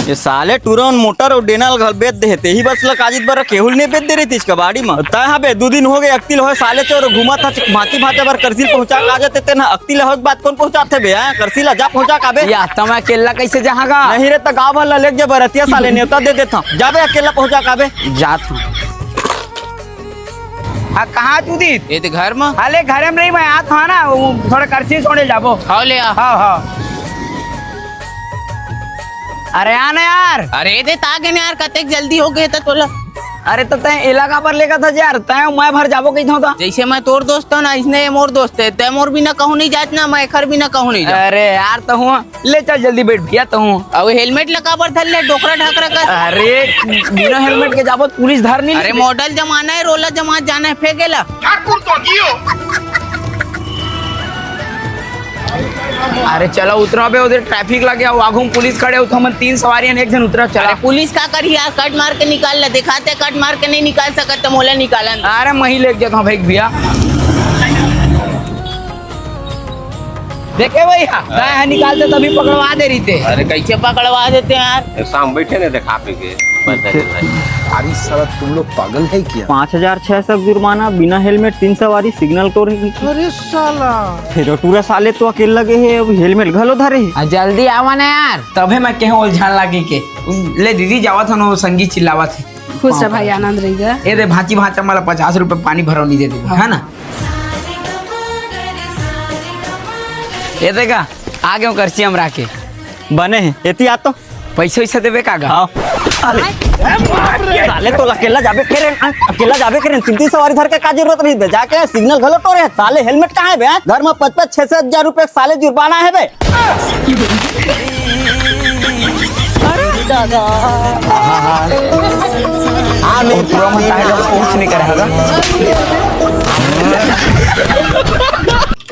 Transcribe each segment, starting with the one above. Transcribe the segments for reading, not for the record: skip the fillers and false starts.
ये साले टूरन मोटर और डेनल घर बेच देते ही बस काजित बर केहुल नहीं बेच दे रही थी इसका बाड़ी में तय हाँ बे 2 दिन हो गए अक्तिल हो साले चोर घुमा था भाती भाते बर करसिल पहुंचा का जाते थे ना अक्तिल हो बात कौन पहुंचाते बे हैं करसिल जा पहुंचा का बे या तमा अकेला कैसे जहागा नहीं रे त गांव वाला लेके जा बरतिया साले नेता दे देता जाबे अकेला पहुंचा का बे जात हूँ। कहाँ तू दी ये तो घर में अरे घर में नहीं मैं आत हाँ ना थोड़ा करसी छोड़े जाबो हाँ ले आ हाँ अरे आना यार अरे दे तागे ने यार कतेक जल्दी हो गए तोला अरे तो तय इलाका पर लेकर था यार तय मैं भर जाबो कहीं था जैसे मैं तोर दोस्त हूँ ना इसने ये मोर दोस्त है तय मोर भी ना कहूँ नहीं जात ना मैं खर भी ना कहूँ नहीं जात। अरे यार तो हूँ ले चल जल्दी बैठ भैया तो हूँ अब हेलमेट लगा पर थल ले डोकरा ढाकरा कर अरे बिना हेलमेट के जाबो पुलिस धर नहीं अरे मॉडल जमाना है रोला जमा जाना है फेंकेला अरे चलो उतरा बे उधर ट्रैफिक लग गया आगू पुलिस खड़े हो तो हम 3 सवारियां एक जन उतरा चला अरे पुलिस का कर यार कट मार के निकाल ला दिखाते कट मार के नहीं निकाल सकत तो मोला निकालन अरे मैं ही लेके जाता हूँ भाई भैया देखे भैया है निकालते तभी पकड़वा दे रही थे अरे कैसे पकड़वा देते हैं यार शाम बैठे ने देखा पे के अरे साला तुम लोग पागल है क्या? 5600 जुर्माना बिना हेलमेट 3 सवारी सिग्नल तो रही अरे साला फिर टूरा साले तो अकेले लगे है अब हेलमेट घलो धरे है जल्दी आवा ना यार तबे मैं कहीं उलझान लगी के ले दीदी जावा था ना संगीत चिल्लावा थे खुश है भाई आनंद रही ये दे भाची भाचा मला 50 रुपए पानी भरो नहीं देते है ना ये देखा आ गए करसी हम राके बने हैं एती आ तो पैसे वैसे देवे कागा हाँ साले तो अकेला जाबे करें 3 सवारी धर के का जरूरत नहीं बे जाके सिग्नल घलो तो रहे साले हेलमेट कहाँ है बे घर में 5-6 हजार रुपए साले जुर्माना है बे पूरा मन पहुंच नहीं करेगा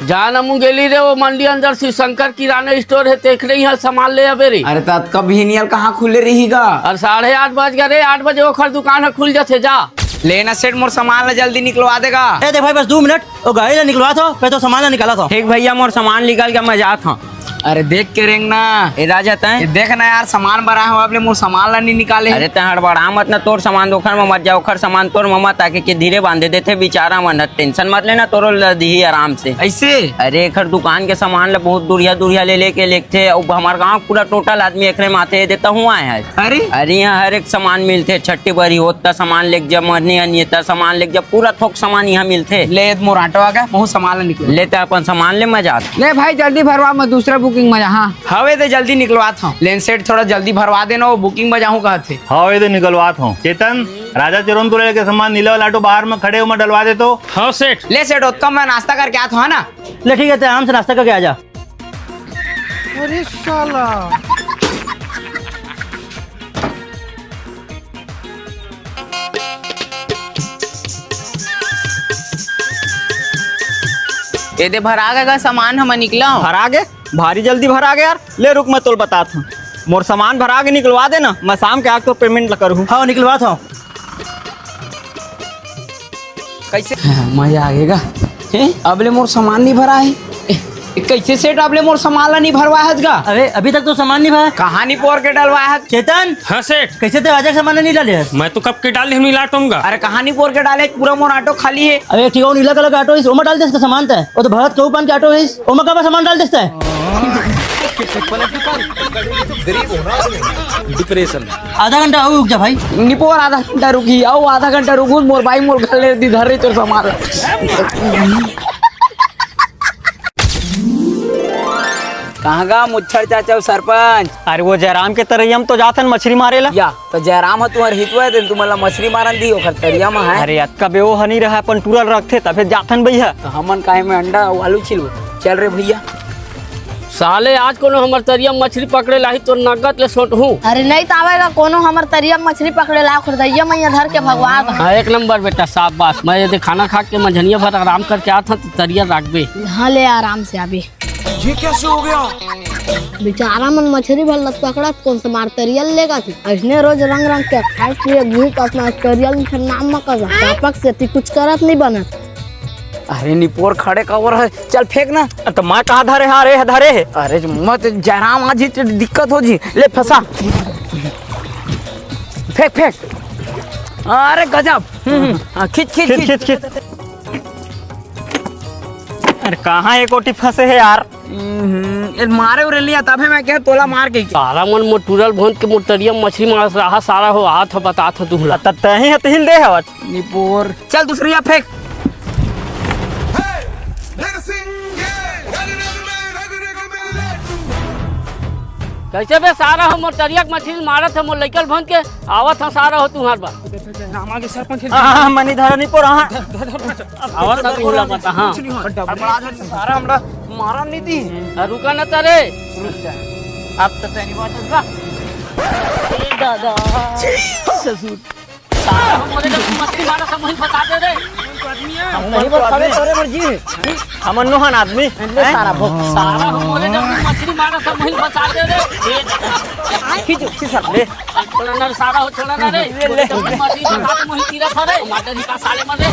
जहाँ नमू गेली रे वो मंडी अंदर शिव शंकर किराना स्टोर है देख रही है सामान ले अबे रे अरे तात कभी नियल कहाँ खुले रहीगा और 8:30 बज गए रे 8 बजे ओखर दुकान है खुल जाते जा लेना सेठ मोर सामान ला जल्दी निकलवा देगा ए देख भाई बस 2 मिनट ओ गाड़ी ला निकलवा था पे तो सामान ला निकाला था ठीक भैया मोर सामान निकाल के मैं जात हूँ अरे देख के रेंग ना ए राजा तय देख ना यार सामान भरा है आपने मोर सामान ला नहीं निकाले अरे तय हड़बड़ा मत ना तोर सामान दोखर में मत जा ओखर सामान तोर ममा ताके के धीरे बांधे देते बेचारा मन टेंशन मत लेना तोरो दी आराम से ऐसे अरे एखर दुकान के सामान ला बहुत दूरिया लेके लेके हमार गाँव पूरा टोटल आदमी एकरे माथे देता हुआ है अरे यहाँ हर एक सामान मिलते छट्टी बरी होता सामान लेके जब मरनी अनियता सामान लेके जब पूरा थोक सामान यहाँ मिलते ले मोर ऑटो आ गया बहुत सामान ला निकल लेते अपन सामान ले मजा ले भाई जल्दी भरवा मैं दूसरा बुकिंग में जहाँ हवे तो जल्दी निकलवात हूँ लेन सेट थोड़ा जल्दी भरवा देना वो बुकिंग में जाऊँ कहते हाँ ये तो निकलवात हूँ चेतन राजा चरण तो लेके सामान नीले वाला ऑटो बाहर में खड़े हो मैं डलवा दे तो हाँ सेठ ले सेठ उत्तम मैं नाश्ता करके आता हूँ ना ले ठीक है आराम से नाश्ता करके आ जा अरे साला ये दे भरा गया सामान हम निकला भरा गे भारी जल्दी भरा गया यार ले रुक मैं तो बताता हूँ मोर सामान भरा के निकलवा देना मैं शाम के आके तो पेमेंट करूँ हाँ निकलवा था कैसे मजा आएगा अबले मोर सामान नहीं भरा है कैसे सेठ अबले मोर सामान नहीं भरवाया है अरे अभी तक तो सामान नहीं भरा कहानी पोर के डलवाया है चेतन हाँ सेठ कैसे ते आज सामान नहीं डाले है मैं तो कब के डाल हम लाटूंगा अरे कहानी पोर के डाले पूरा मोर ऑटो खाली है अरे ठीक है नीला कलर का ऑटो है ओमा डाल दे इसका सामान था वो तो भरत के ऊपर के ऑटो है ओमा का सामान डाल देता है डिप्रेशन आधा घंटा रुक जा भाई निपोर आधा घंटा रुकी आओ आधा घंटा रुकू मोर भाई मोर घर ले दी धर रही तो सामान कहाँ गा मुच्छर चाचा सरपंच अरे वो जयराम के तरह तो जातन मछली मारेला या तो जयराम तुम्हारे हितवा दिन तुम्हारा मछली मारन दी ओखर तरिया में है अरे अक्का बे वो हनी रहा अपन टूरल रखते तब जातन भैया तो हमन काहे में अंडा आलू छिलू चल रे भैया साले आज कोनो हमर तरिया मछली पकड़े लाही तो नगद ले सोट हूँ अरे नहीं तो आवेगा कोनो हमर तरिया मछली पकड़े ला खुदैया मैया धर के भगवा दो। हाँ 1 नंबर बेटा साफ बात मैं यदि खाना खा के मंझनिया भर आराम करके आता तो तरिया राखबे हाँ ले आराम से अभी ये कैसे हो गया? बेचारा मन मछली भर लत पकड़ा कौन सा मार तरियल लेगा थी ऐसने रोज रंग रंग के खाए पिए घूट अपना तरियल नाम मकर टपक से कुछ करत नहीं बनत अरे निपोर खड़े कवर है, चल फेंक ना। तो मैं कहाँ धरे हाँ रे धरे है। अरे मत जयराम आज ही दिक्कत हो जी, ले फंसा, फेंक फेंक। अरे गजब, हाँ, खींच खींच खींच खींच खींच। अरे कहाँ एक ओटी फंसे है यार। मारे उरे लिया तब है मैं कह तोला मार के। सारा मन मोटूरल भोंत के मोटरिया मछली मारस रहा सारा हो हाथ बता था तू ला तही है तिल दे हवत। निपोर चल दूसरी फेंक। कैसे बे सारा हो मोटरिया के मछली मारत है मोर लइकल भोंत के आवत है सारा हो तू हर बार हाँ मनी धरा नहीं पोरा हाँ। आवत है तू ला बता हां सारा हमरा मारा नहीं दी। रुका न तरे अब तो तेरी बात है दादा ससुर सारा हो मोरे मछली मारत है मोहि बता दे रे नहीं बात करे तोरे मर्जी। हमन नोहन आदमी सारा सारा हो मोरे मछली मारत है मोहि बता दे रे खींच खींच ले छोड़ा ना सारा हो छोड़ा ना रे मछली बता मोहि तीरा था रे माटे निका साले मरे